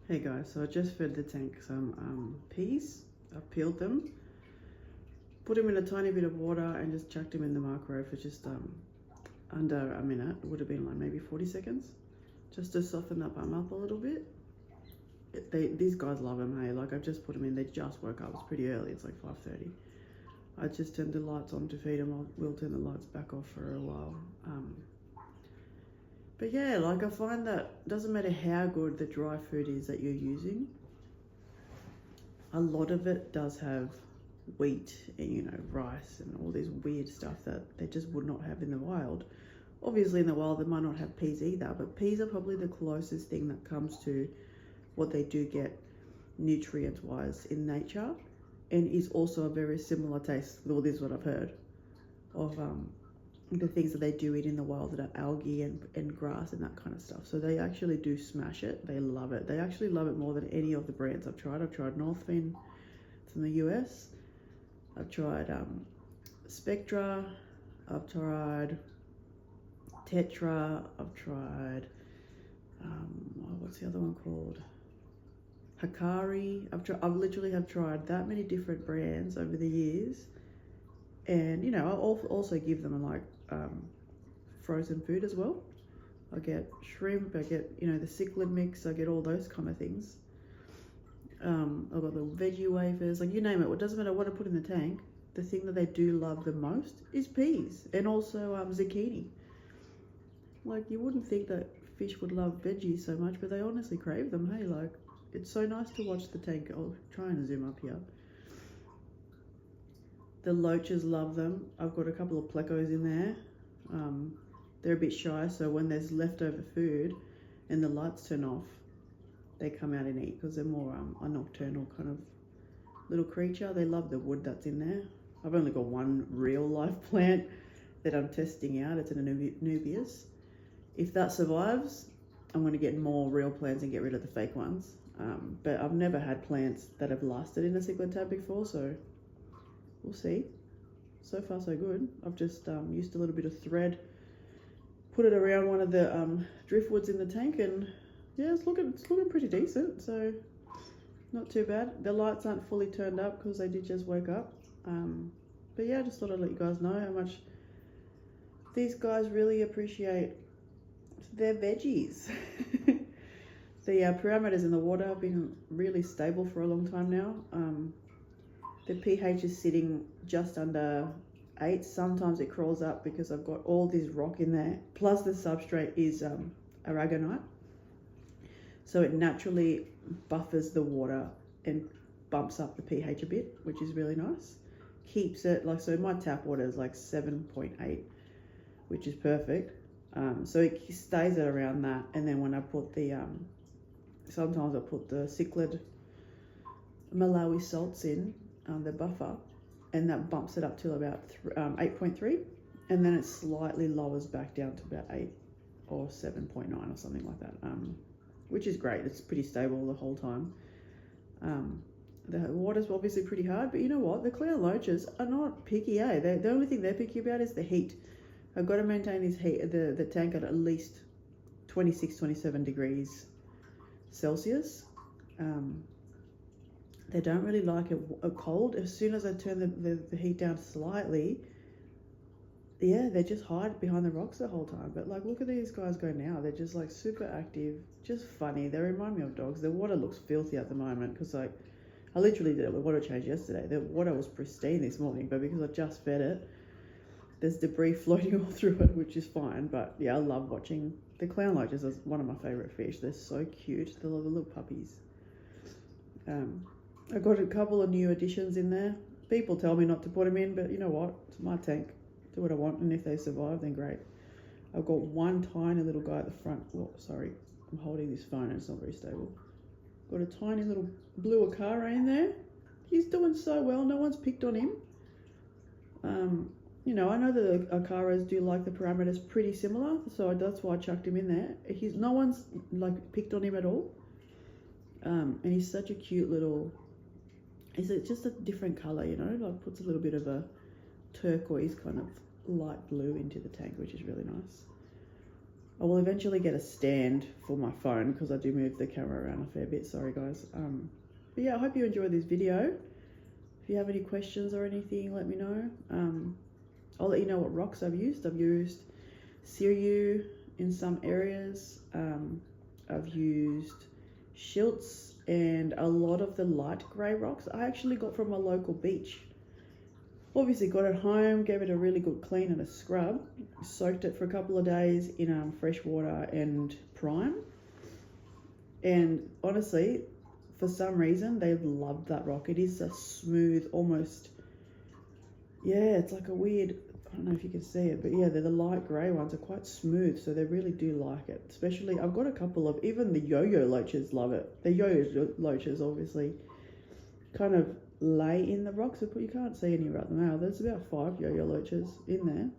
Hey guys, so I just fed the tank some peas. I peeled them, put them in a tiny bit of water and just chucked them in the microwave for just under a minute. It would have been like maybe 40 seconds, just to soften up a little bit. These guys love them, hey, like I've just put them in, they just woke up, it's pretty early, it's like 5:30. I just turned the lights on to feed them, we'll turn the lights back off for a while. But yeah, like I find that doesn't matter how good the dry food is that you're using, a lot of it does have wheat and rice and all this weird stuff that they just would not have in the wild. Obviously in the wild they might not have peas either, but peas are probably the closest thing that comes to what they do get nutrients wise in nature, and is also a very similar taste. Well, this is what I've heard of the things that they do eat in the wild that are algae and grass and that kind of stuff. So they actually do smash it. They love it. They actually love it more than any of the brands I've tried. I've tried Northfin from the US. I've tried Spectra. I've tried Tetra. I've tried what's the other one called? Hikari. I've literally have tried that many different brands over the years, and I also give them like frozen food as well. I get shrimp, I get the cichlid mix, I get all those kind of things. I've got the veggie wafers, like you name it. It doesn't matter what I put in the tank. The thing that they do love the most is peas, and also zucchini. Like you wouldn't think that fish would love veggies so much, but they honestly crave them. Hey, like it's so nice to watch the tank. I'll try and zoom up here. The loaches love them. I've got a couple of plecos in there. They're a bit shy, so when there's leftover food and the lights turn off, they come out and eat because they're more a nocturnal kind of little creature. They love the wood that's in there. I've only got one real live plant that I'm testing out. It's an Nubius. If that survives, I'm going to get more real plants and get rid of the fake ones. But I've never had plants that have lasted in a cichlid tab before, so we'll see. So far so good. I've just used a little bit of thread, put it around one of the driftwoods in the tank, and yeah, it's looking pretty decent, so not too bad. The lights aren't fully turned up because they did just wake up, but yeah, I just thought I'd let you guys know how much these guys really appreciate their veggies. The parameters in the water have been really stable for a long time now. The pH is sitting just under 8. Sometimes it crawls up because I've got all this rock in there. Plus the substrate is aragonite. So it naturally buffers the water and bumps up the pH a bit, which is really nice. Keeps it, like, so my tap water is like 7.8, which is perfect. So it stays at around that. And then when I put the, sometimes I put the cichlid Malawi salts in, the buffer, and that bumps it up to about 8.3, and then it slightly lowers back down to about 8 or 7.9 or something like that, which is great. It's pretty stable the whole time. The water's obviously pretty hard, but you know what? The clown loaches are not picky, eh? The only thing they're picky about is the heat. I've got to maintain this heat, the tank at least 26, 27 degrees Celsius. They don't really like it cold. As soon as I turn the heat down slightly, yeah, they just hide behind the rocks the whole time. But like, look at these guys go now. They're just like super active, just funny. They remind me of dogs. The water looks filthy at the moment because like I literally did a water change yesterday. The water was pristine this morning, but because I just fed it, there's debris floating all through it, which is fine. But yeah, I love watching the clown loaches. Is one of my favorite fish. They're so cute. They're like the little puppies. I got a couple of new additions in there. People tell me not to put them in, but you know what? It's my tank. Do what I want, and if they survive, then great. I've got one tiny little guy at the front. Oh, sorry, I'm holding this phone and it's not very stable. Got a tiny little blue Akara in there. He's doing so well. No one's picked on him. I know the Akaras do like the parameters pretty similar, so that's why I chucked him in there. No one's like picked on him at all. And he's such a cute little. Is it just a different colour, like puts a little bit of a turquoise kind of light blue into the tank, which is really nice. I will eventually get a stand for my phone because I do move the camera around a fair bit. Sorry guys. But yeah, I hope you enjoyed this video. If you have any questions or anything, let me know. I'll let you know what rocks I've used. I've used Siriu in some areas. I've used Schiltz and a lot of the light grey rocks I actually got from a local beach. Obviously got it home, gave it a really good clean and a scrub, soaked it for a couple of days in fresh water and prime. And honestly, for some reason, they loved that rock. It is a smooth, almost, yeah, it's like a weird, I don't know if you can see it, but yeah, they're the light grey ones are quite smooth, so they really do like it. Especially, I've got a couple of, even the yo-yo loaches love it. The yo-yo loaches obviously kind of lay in the rocks, but you can't see any right now. There's about 5 yo-yo loaches in there.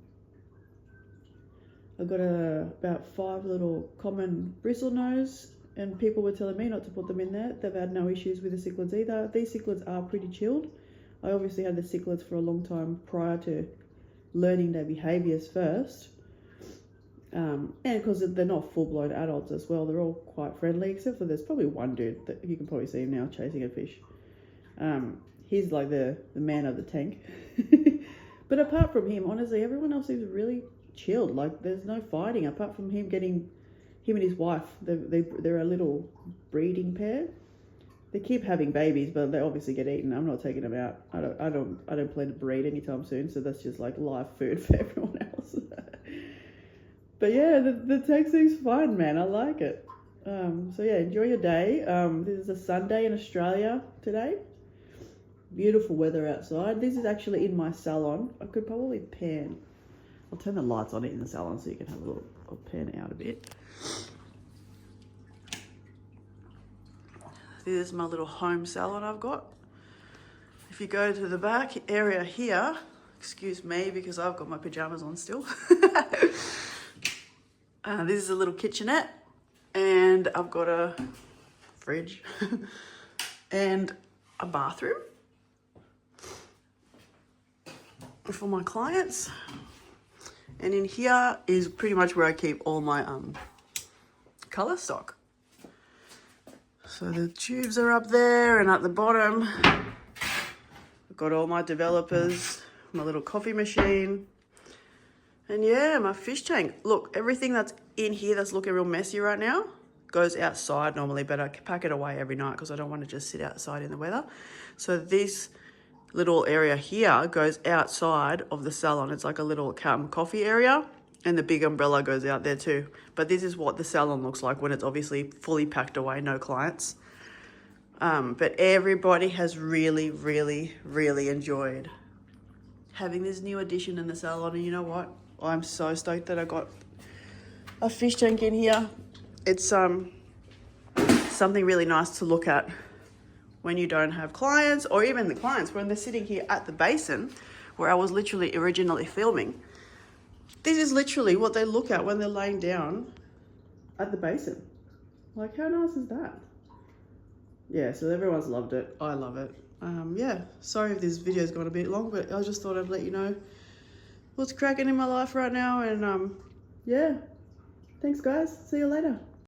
I've got about 5 little common bristle nose, and people were telling me not to put them in there. They've had no issues with the cichlids either. These cichlids are pretty chilled. I obviously had the cichlids for a long time prior to learning their behaviours first. And because they're not full-blown adults as well, they're all quite friendly, except for there's probably one dude that you can probably see him now chasing a fish. He's like the man of the tank. But apart from him, honestly, everyone else is really chilled. Like, there's no fighting apart from him and his wife. They're a little breeding pair. They keep having babies, but they obviously get eaten. I'm not taking them out. I don't plan to breed anytime soon, so that's just like live food for everyone else. But yeah, the taxi's fun, man. I like it. So yeah, enjoy your day. This is a Sunday in Australia today. Beautiful weather outside. This is actually in my salon. I could probably pan. I'll turn the lights on it in the salon so you can have a look. I'll pan out a bit. This is my little home salon I've got. If you go to the back area here, excuse me because I've got my pajamas on still. This is a little kitchenette, and I've got a fridge and a bathroom for my clients. And in here is pretty much where I keep all my colour stock. So the tubes are up there, and at the bottom I've got all my developers, my little coffee machine, and yeah, my fish tank. Look, everything that's in here that's looking real messy right now goes outside normally, but I pack it away every night because I don't want to just sit outside in the weather. So this little area here goes outside of the salon. It's like a little coffee area, and the big umbrella goes out there too. But this is what the salon looks like when it's obviously fully packed away, no clients. But everybody has really, really, really enjoyed having this new addition in the salon. And you know what? I'm so stoked that I got a fish tank in here. It's something really nice to look at when you don't have clients, or even the clients when they're sitting here at the basin where I was literally originally filming. This is literally what they look at when they're laying down at the basin. Like, how nice is that? Yeah, so everyone's loved it. I love it. Yeah, sorry if this video's gone a bit long, but I just thought I'd let you know what's cracking in my life right now. And yeah, thanks guys. See you later.